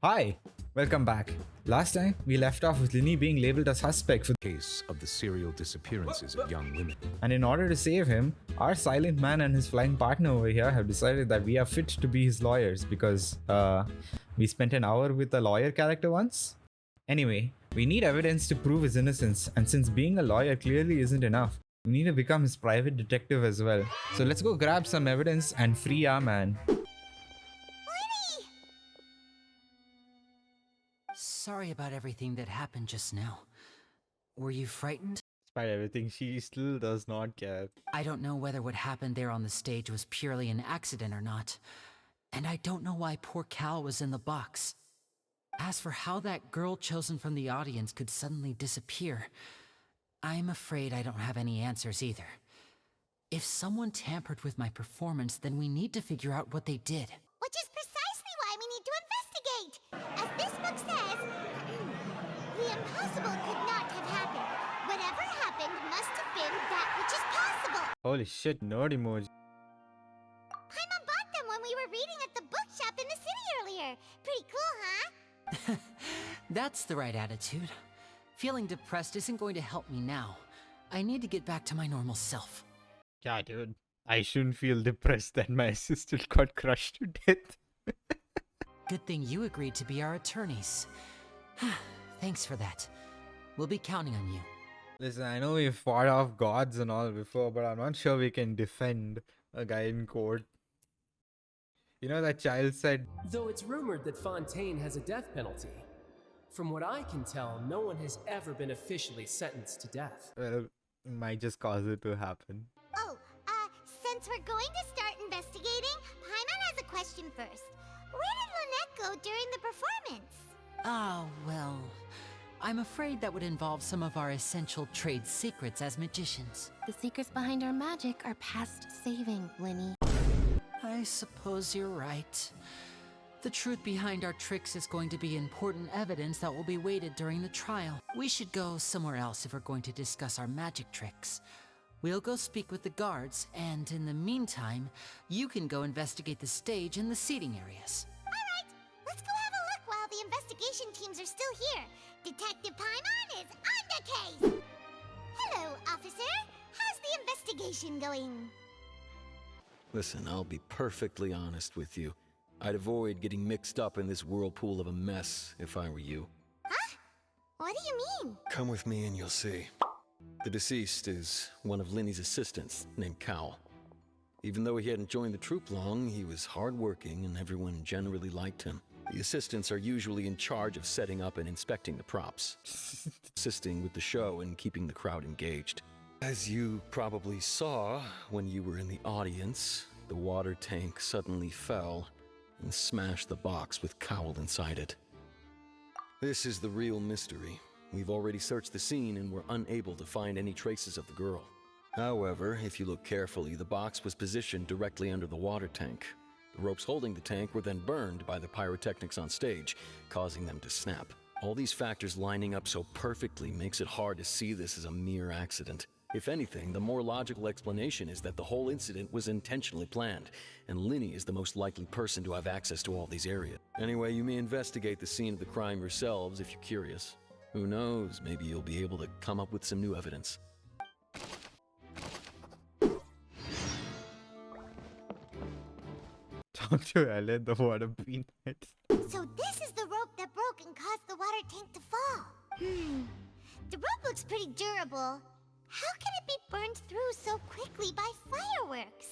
Hi, welcome back. Last time, we left off with Linny being labeled a suspect for Case of the serial disappearances of young women. and in order to save him, our silent man and his flying partner over here have decided that we are fit to be his lawyers because we spent an hour with a lawyer character once. Anyway, we need evidence to prove his innocence, and since being a lawyer clearly isn't enough, we need to become his private detective as well. So let's go grab some evidence and free our man. Sorry about everything that happened just now. Were you frightened? Despite everything, she still does not care. I don't know whether what happened there on the stage was purely an accident or not. And I don't know why poor Cal was in the box. As for how that girl chosen from the audience could suddenly disappear, I'm afraid I don't have any answers either. If someone tampered with my performance, then we need to figure out what they did. Which is precisely why we need to investigate. As this book says, the impossible could not have happened. Whatever happened must have been that which is possible. Holy shit, nerd emoji. Paimon bought them when we were reading at the bookshop in the city earlier. Pretty cool, huh? That's the right attitude. Feeling depressed isn't going to help me now. I need to get back to my normal self. Yeah, dude. I shouldn't feel depressed that my assistant got crushed to death. Good thing you agreed to be our attorneys. Thanks for that. We'll be counting on you. Listen, I know we fought off gods and all before, but I'm not sure we can defend a guy in court. You know that child said, Though it's rumored that Fontaine has a death penalty. From what I can tell, no one has ever been officially sentenced to death. well, it might just cause it to happen. Oh, since we're going to start investigating, Paimon has a question first. Where did Lynette go during the performance? Ah, well, I'm afraid that would involve some of our essential trade secrets as magicians. The secrets behind our magic are past saving, Linny. I suppose you're right. The truth behind our tricks is going to be important evidence that will be weighted during the trial. We should go somewhere else if we're going to discuss our magic tricks. We'll go speak with the guards, and in the meantime, you can go investigate the stage and the seating areas. Alright, let's go have a look while the investigation teams are still here. Detective Paimon is on the case! Hello, officer. How's the investigation going? Listen, I'll be perfectly honest with you. I'd avoid getting mixed up in this whirlpool of a mess if I were you. Huh? What do you mean? Come with me and you'll see. The deceased is one of Linny's assistants named Cal. Even though he hadn't joined the troupe long, he was hardworking and everyone generally liked him. The assistants are usually in charge of setting up and inspecting the props, assisting with the show and keeping the crowd engaged. As you probably saw when you were in the audience, the water tank suddenly fell and smashed the box with Cowl inside it. This is the real mystery. We've already searched the scene and were unable to find any traces of the girl. However, if you look carefully, the box was positioned directly under the water tank. The ropes holding the tank were then burned by the pyrotechnics on stage, causing them to snap. All these factors lining up so perfectly makes it hard to see this as a mere accident. If anything, the more logical explanation is that the whole incident was intentionally planned, and Linny is the most likely person to have access to all these areas. Anyway, you may investigate the scene of the crime yourselves if you're curious. Who knows, maybe you'll be able to come up with some new evidence. Don't you Ellen, the water peanuts. So this is the rope that broke and caused the water tank to fall. The rope looks pretty durable. How can it be burned through so quickly by fireworks?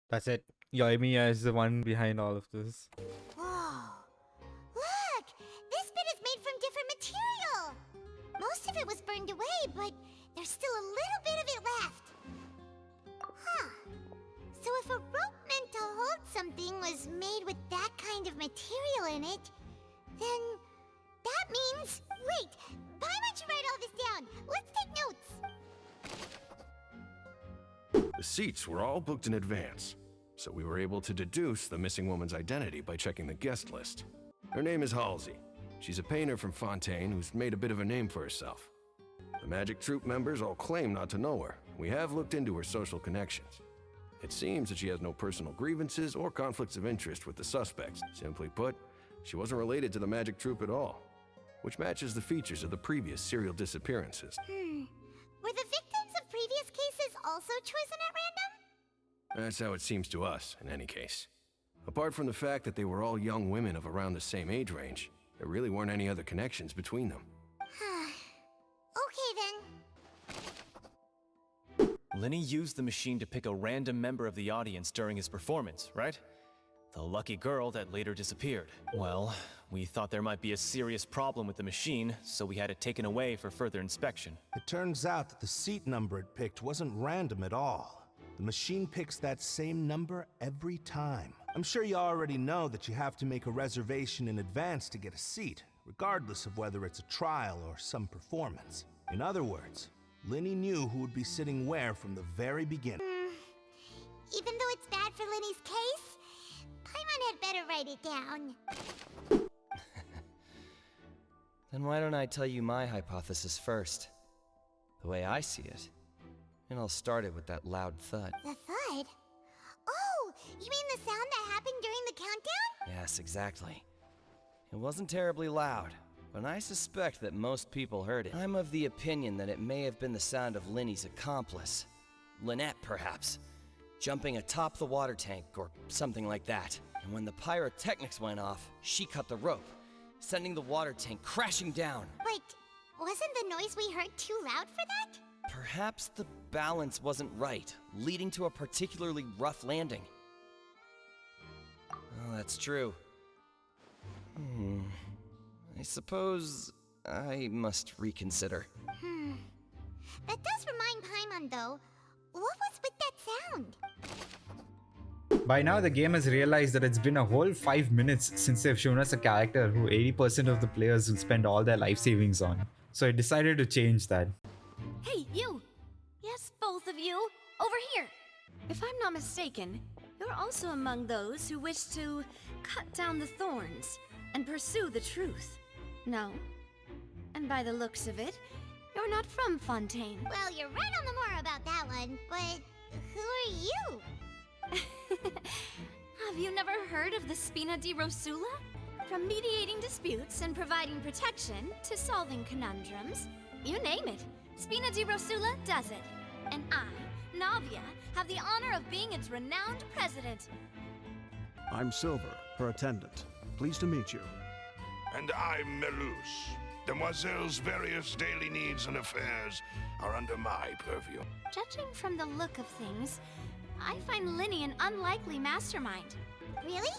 That's it. Yoimiya is the one behind all of this. Whoa. Look! This bit is made from different material. Most of it was burned away, but there's still a little bit of it left. Huh. So if a rope meant to hold something was made with that kind of material in it, then that means... Wait! Paimon should write all this down. Let's take notes. The seats were all booked in advance, so we were able to deduce the missing woman's identity by checking the guest list. Her name is Halsey. She's a painter from Fontaine who's made a bit of a name for herself. The magic troupe members all claim not to know her. We have looked into her social connections. It seems that she has no personal grievances or conflicts of interest with the suspects. Simply put, She wasn't related to the magic troupe at all, which matches the features of the previous serial disappearances. Were the victims of previous cases also chosen at random? That's how it seems to us, in any case. Apart from the fact that they were all young women of around the same age range, there really weren't any other connections between them. Okay then. Lenny used the machine to pick a random member of the audience during his performance, right? The lucky girl that later disappeared. Well, we thought there might be a serious problem with the machine, so we had it taken away for further inspection. It turns out that the seat number it picked wasn't random at all. The machine picks that same number every time. I'm sure you already know that you have to make a reservation in advance to get a seat, regardless of whether it's a trial or some performance. In other words, Lenny knew who would be sitting where from the very beginning. Even though it's bad for Lenny's case, Paimon had better write it down. Then why don't I tell you my hypothesis first? The way I see it. And I'll start it with that loud thud. The thud? Oh, you mean the sound that happened during the countdown? Yes, exactly. It wasn't terribly loud, but I suspect that most people heard it. I'm of the opinion that it may have been the sound of Lenny's accomplice. Lynette, perhaps. Jumping atop the water tank, or something like that. And when the pyrotechnics went off, she cut the rope, sending the water tank crashing down. But wasn't the noise we heard too loud for that? Perhaps the balance wasn't right, leading to a particularly rough landing. Oh, that's true. I suppose I must reconsider. That does remind Paimon, though. What was with that sound? By now, the game has realized that it's been a whole 5 minutes since they've shown us a character who 80% of the players will spend all their life savings on. So it decided to change that. Hey, you! Yes, both of you! Over here! If I'm not mistaken, you're also among those who wish to cut down the thorns and pursue the truth. No? And by the looks of it, you're not from Fontaine. Well, you're right on the more about that one, but who are you? Have you never heard of the Spina di Rosula? From mediating disputes and providing protection to solving conundrums, you name it, Spina di Rosula does it. And I, Navia, have the honor of being its renowned president. I'm Silver, her attendant. Pleased to meet you. And I'm Melus. Demoiselle's various daily needs and affairs are under my purview. Judging from the look of things, I find Lenny an unlikely mastermind. Really?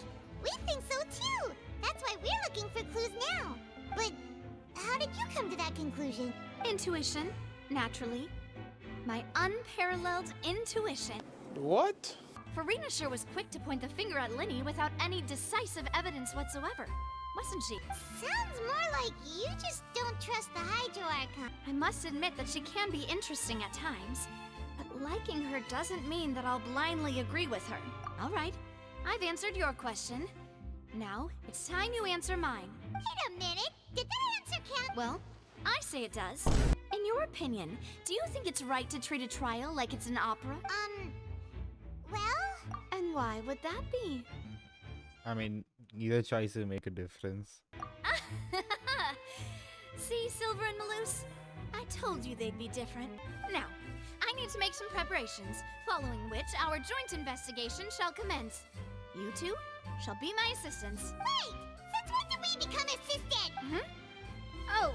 We think so too! That's why we're looking for clues now. But how did you come to that conclusion? Intuition, naturally. My unparalleled intuition. What? Farina sure was quick to point the finger at Lenny without any decisive evidence whatsoever, wasn't she? Sounds more like you just don't trust the Hydro Archon. I must admit that she can be interesting at times, but liking her doesn't mean that I'll blindly agree with her. All right, I've answered your question. Now, it's time you answer mine. Wait a minute, did that answer count? Well, I say it does. In your opinion, do you think it's right to treat a trial like it's an opera? Well? And why would that be? I mean, either choice will make a difference. See, Silver and Melus? I told you they'd be different. Now, I need to make some preparations, following which our joint investigation shall commence. You two shall be my assistants. Wait! Since when did we become assistant? Oh,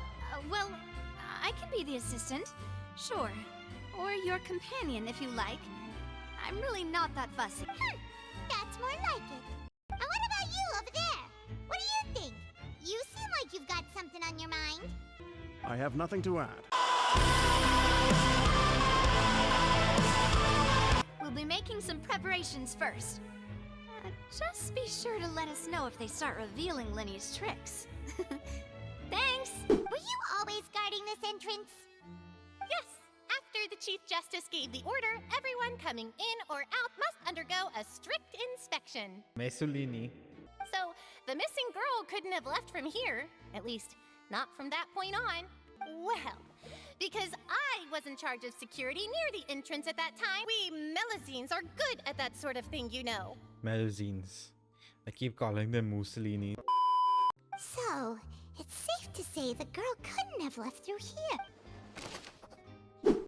well, I can be the assistant. Sure. Or your companion, if you like. I'm really not that fussy. That's more like it. And what about you over there? What do you think? You seem like you've got something on your mind. I have nothing to add. We'll be making some preparations first. Just be sure to let us know if they start revealing Lenny's tricks. Thanks! Were you always guarding this entrance? Yes! After the Chief Justice gave the order, everyone coming in or out must undergo a strict inspection. Mesulini. So, the missing girl couldn't have left from here. At least, not from that point on. Well, because I was in charge of security near the entrance at that time, we Melazines are good at that sort of thing, you know. Melusines. I keep calling them Mussolini. safe to say the girl couldn't have left through here.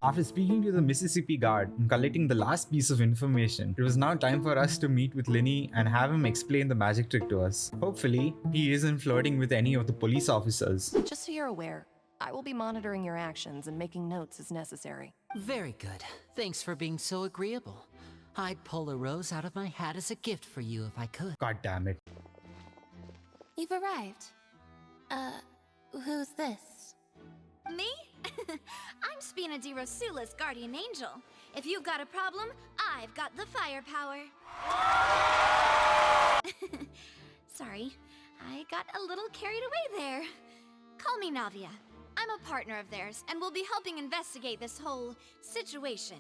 After speaking to the Mississippi guard and collecting the last piece of information, it was now time for us to meet with Linny and have him explain the magic trick to us. Hopefully, he isn't flirting with any of the police officers. Just so you're aware, I will be monitoring your actions and making notes as necessary. Very good. Thanks for being so agreeable. I'd pull a rose out of my hat as a gift for you if I could. God damn it. You've arrived. Who's this? Me? I'm Spina di Rosula's guardian angel. If you've got a problem, I've got the firepower. Sorry, I got a little carried away there. Call me Navia. I'm a partner of theirs, and we'll be helping investigate this whole situation.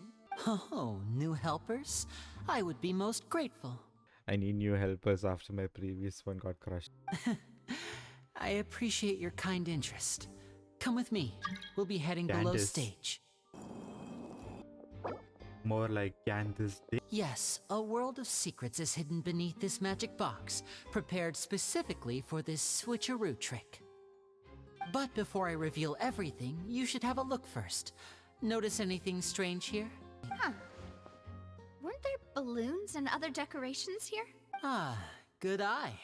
Oh, new helpers? I would be most grateful. I need new helpers after my previous one got crushed. I appreciate your kind interest. Come with me. We'll be heading below stage. More like Candace. Yes, a world of secrets is hidden beneath this magic box, prepared specifically for this switcheroo trick. But before I reveal everything, you should have a look first. Notice anything strange here? Huh. Weren't there balloons and other decorations here? Ah, good eye.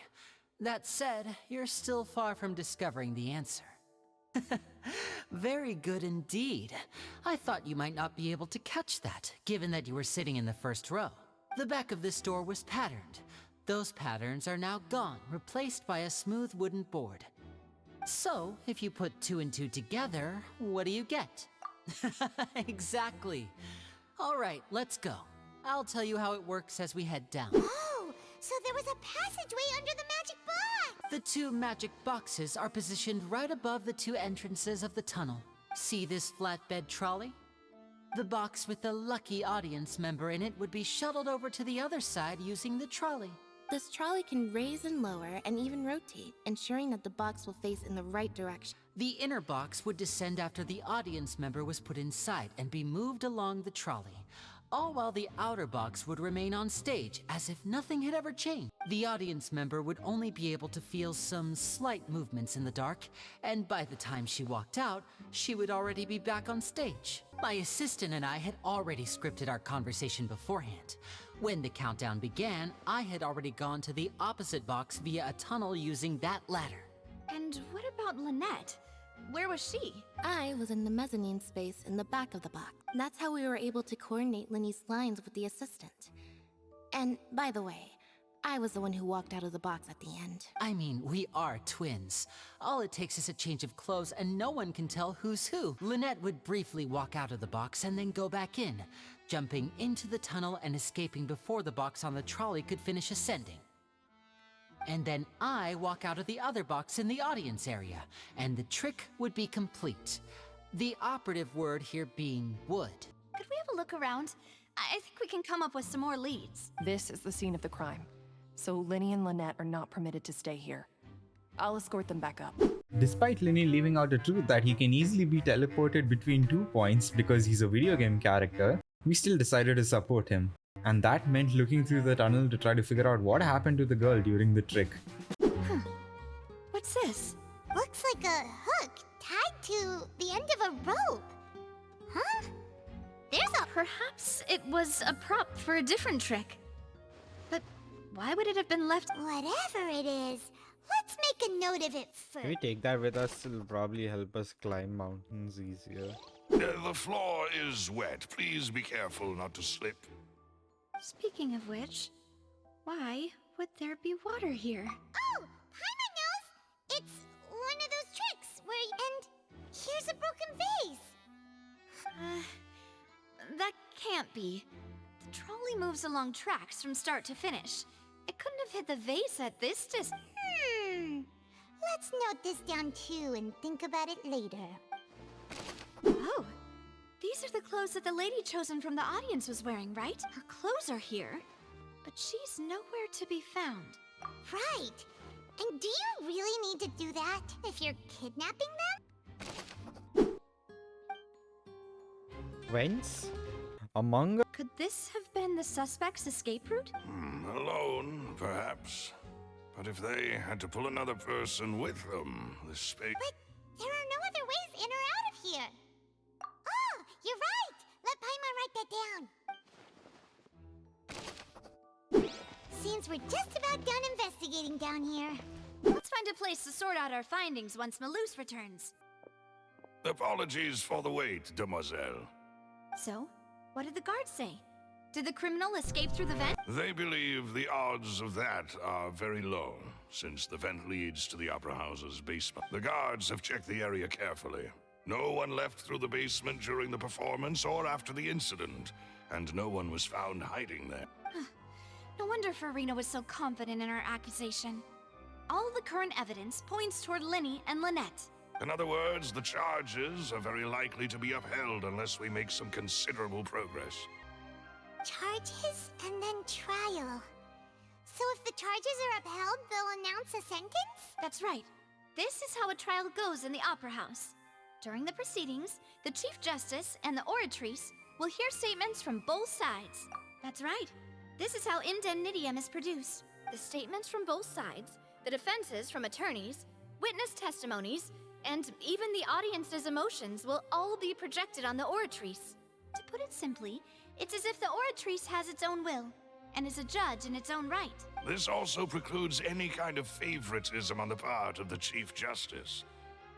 That said, you're still far from discovering the answer. Very good indeed. I thought you might not be able to catch that, given that you were sitting in the first row. The back of this door was patterned. Those patterns are now gone, replaced by a smooth wooden board. So, if you put 2 and 2 together, what do you get? Exactly. All right, let's go. I'll tell you how it works as we head down. Oh, so there was a passageway under the magic box! The 2 magic boxes are positioned right above the 2 entrances of the tunnel. See this flatbed trolley? The box with the lucky audience member in it would be shuttled over to the other side using the trolley. This trolley can raise and lower and even rotate, ensuring that the box will face in the right direction. The inner box would descend after the audience member was put inside and be moved along the trolley, all while the outer box would remain on stage as if nothing had ever changed. The audience member would only be able to feel some slight movements in the dark, and by the time she walked out, she would already be back on stage. My assistant and I had already scripted our conversation beforehand. When the countdown began, I had already gone to the opposite box via a tunnel using that ladder. And what about Lynette? Where was she? I was in the mezzanine space in the back of the box. That's how we were able to coordinate Linny's lines with the assistant. And by the way, I was the one who walked out of the box at the end. I mean, we are twins. All it takes is a change of clothes and no one can tell who's who. Lynette would briefly walk out of the box and then go back in, jumping into the tunnel and escaping before the box on the trolley could finish ascending. And then I walk out of the other box in the audience area, and the trick would be complete. The operative word here being would. Could we have a look around? I think we can come up with some more leads. This is the scene of the crime, so Linny and Lynette are not permitted to stay here. I'll escort them back up. Despite Linny leaving out the truth that he can easily be teleported between 2 points because he's a video game character, we still decided to support him. And that meant looking through the tunnel to try to figure out what happened to the girl during the trick. Huh. What's this? Looks like a hook tied to the end of a rope. Huh? There's a... Perhaps it was a prop for a different trick. But why would it have been left? Whatever it is, let's make a note of it first. Can we take that with us? It'll probably help us climb mountains easier. The floor is wet. Please be careful not to slip. Speaking of which, why would there be water here? Oh, Paimon knows! It's one of those tricks where and here's a broken vase. That can't be. The trolley moves along tracks from start to finish. It couldn't have hit the vase at this distance. Let's note this down too and think about it later. Oh, these are the clothes that the lady chosen from the audience was wearing, right? Her clothes are here, but she's nowhere to be found. Right. And do you really need to do that if you're kidnapping them? Whence? Among us? Could this have been the suspect's escape route? Alone, perhaps. But if they had to pull another person with them, the space... But there are no other ways in or out of here. Oh, you're right! Let Paimon write that down. Seems we're just about done investigating down here. Let's find a place to sort out our findings once Malus returns. Apologies for the wait, demoiselle. So, what did the guards say? Did the criminal escape through the vent? They believe the odds of that are very low, since the vent leads to the Opera House's basement. The guards have checked the area carefully. No one left through the basement during the performance or after the incident, and no one was found hiding there. No wonder Farina was so confident in her accusation. All the current evidence points toward Linny and Lynette. In other words, the charges are very likely to be upheld unless we make some considerable progress. Charges and then trial. So if the charges are upheld, they'll announce a sentence? That's right. This is how a trial goes in the Opera House. During the proceedings, the Chief Justice and the Oratrice will hear statements from both sides. That's right. This is how indemnitium is produced. The statements from both sides, the defenses from attorneys, witness testimonies, and even the audience's emotions will all be projected on the Oratrice. To put it simply, it's as if the Oratrice has its own will, and is a judge in its own right. This also precludes any kind of favoritism on the part of the Chief Justice.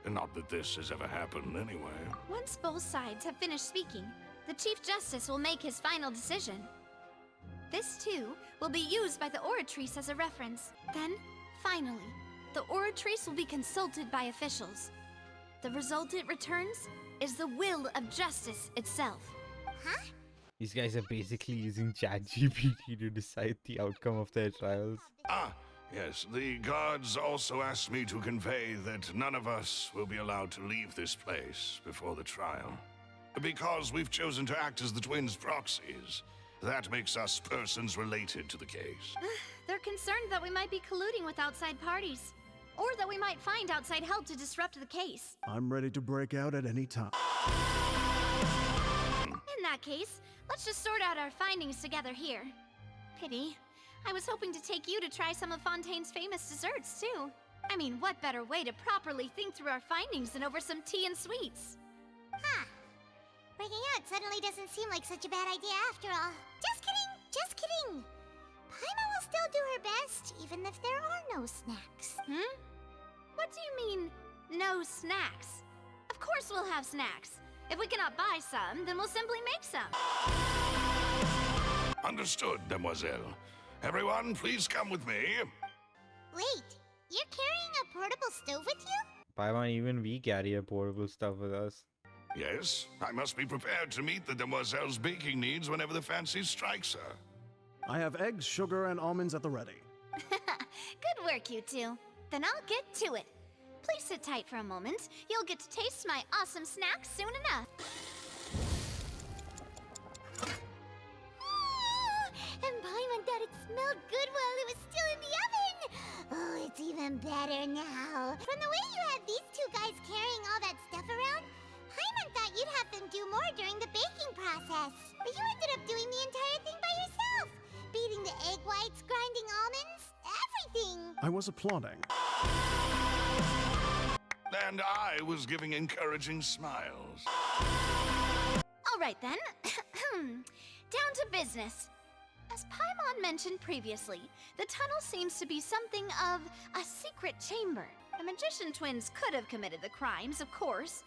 And not that this has ever happened anyway. Once both sides have finished speaking, the Chief Justice will make his final decision. This, too, will be used by the Oratrice as a reference. Then, finally, the Oratrice will be consulted by officials. The result it returns is the will of justice itself. Huh? These guys are basically using ChatGPT to decide the outcome of their trials. Ah, yes, the guards also asked me to convey that none of us will be allowed to leave this place before the trial. Because we've chosen to act as the twins' proxies. That makes us persons related to the case. They're concerned that we might be colluding with outside parties, or that we might find outside help to disrupt the case. I'm ready to break out at any time. In that case, let's just sort out our findings together here. Pity. I was hoping to take you to try some of Fontaine's famous desserts, too. I mean, what better way to properly think through our findings than over some tea and sweets? Huh. Breaking out suddenly doesn't seem like such a bad idea after all. Just kidding! Just kidding! Paimon will still do her best, even if there are no snacks. What do you mean, no snacks? Of course we'll have snacks. If we cannot buy some, then we'll simply make some. Understood, demoiselle. Everyone, please come with me. Wait, you're carrying a portable stove with you? Paimon, even we carry a portable stuff with us. Yes, I must be prepared to meet the demoiselle's baking needs whenever the fancy strikes her. I have eggs, sugar, and almonds at the ready. Good work, you two. Then I'll get to it. Please sit tight for a moment. You'll get to taste my awesome snack soon enough. And Paimon thought it smelled good while it was still in the oven. Oh, it's even better now. From the way you had these two guys carrying all that stuff around, Paimon thought you'd have them do more during the baking process. But you ended up doing the entire thing by yourself. Beating the egg whites, grinding almonds, everything. I was applauding. And I was giving encouraging smiles. All right, then. Down to business. As Paimon mentioned previously, the tunnel seems to be something of a secret chamber. The magician twins could have committed the crimes, of course,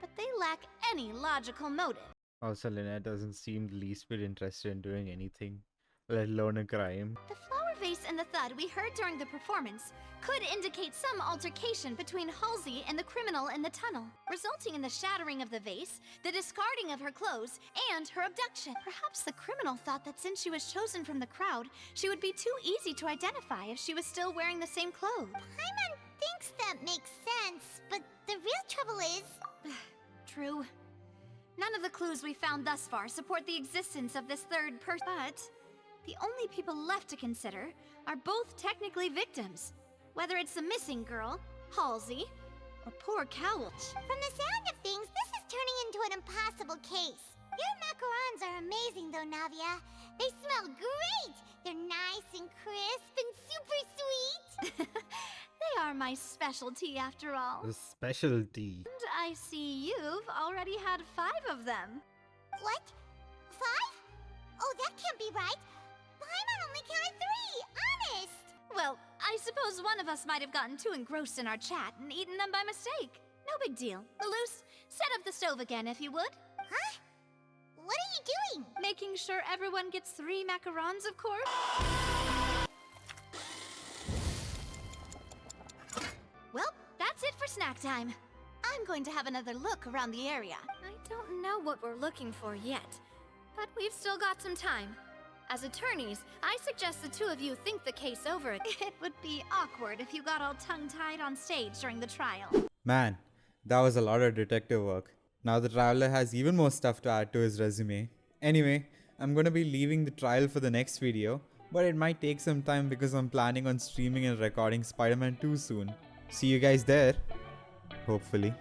but they lack any logical motive. Also, Lynette doesn't seem the least bit interested in doing anything, let alone a crime. The flower vase and the thud we heard during the performance could indicate some altercation between Halsey and the criminal in the tunnel, resulting in the shattering of the vase, the discarding of her clothes, and her abduction. Perhaps the criminal thought that since she was chosen from the crowd, she would be too easy to identify if she was still wearing the same clothes. Paimon thinks that makes sense, but the real trouble is... True. None of the clues we found thus far support the existence of this third person, but the only people left to consider are both technically victims, whether it's the missing girl, Halsey, or poor Cowl. From the sound of things, this is turning into an impossible case. Your macarons are amazing though, Navia. They smell great! They're nice and crisp and super super sweet. They are my specialty after all. The specialty. And I see you've already had 5 of them. What? 5? Oh, that can't be right. Paimon only counted 3, honest. Well, I suppose one of us might have gotten too engrossed in our chat and eaten them by mistake. No big deal. Malus, set up the stove again if you would. Huh? What are you doing? Making sure everyone gets 3 macarons, of course. Well, that's it for snack time. I'm going to have another look around the area. I don't know what we're looking for yet, but we've still got some time. As attorneys, I suggest the 2 of you think the case over. It would be awkward if you got all tongue-tied on stage during the trial. Man, that was a lot of detective work. Now the traveler has even more stuff to add to his resume. Anyway, I'm gonna be leaving the trial for the next video, but it might take some time because I'm planning on streaming and recording Spider-Man 2 soon. See you guys there. Hopefully.